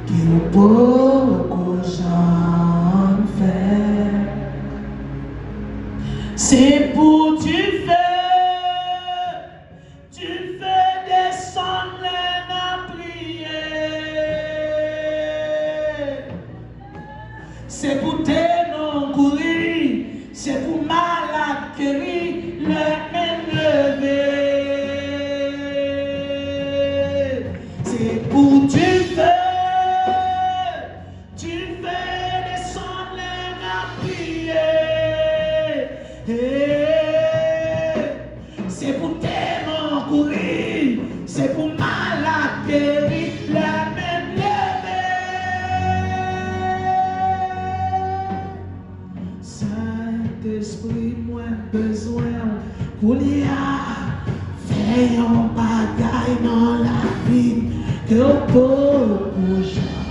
Que beaucoup de gens en fait. C'est pour tu fais descendre la prière. C'est pour tes non courir, c'est pour malade guérir, le même lever. C'est pour tu fais descendre la prière. C'est pour tes non courir, c'est pour malade guérir, le même lever. Saint-Esprit, moins besoin qu'on y a. Fais un bagaille dans la vie que beaucoup de gens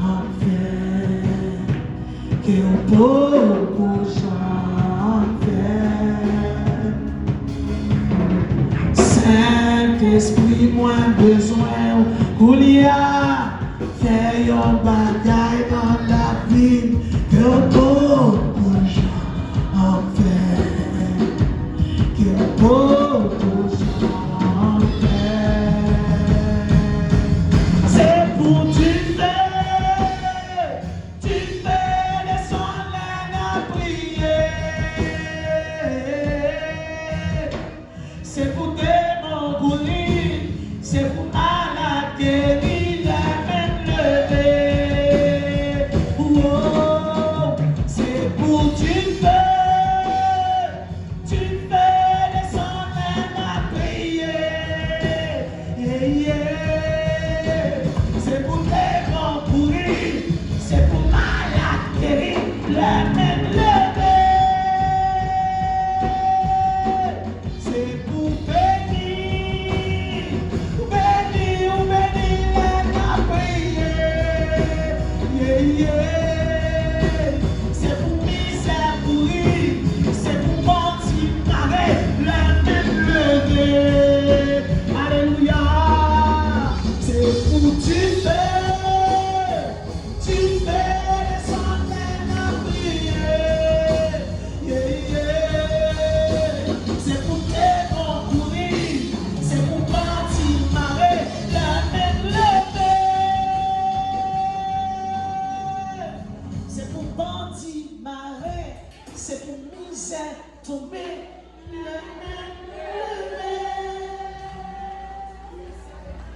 en fait. Que beaucoup de gens en fait. Saint-Esprit, moins besoin qu'on y a. Fais un bagaille dans la vie que beaucoup de gens en fait. Que beaucoup de gens en fait. C'est pour tu fais descendre la prière. C'est pour tes c'est pour malade guérir, la même lever.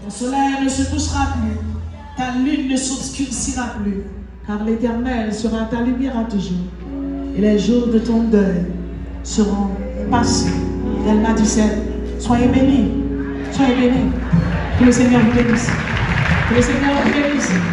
Ton soleil ne se touchera plus, ta lune ne s'obscurcira plus, car l'Éternel sera ta lumière à toujours. Et les jours de ton deuil seront passés. Et elle m'a dit, soyez bénis, soyez bénis. Que le Seigneur vous bénisse. Que le Seigneur vous bénisse.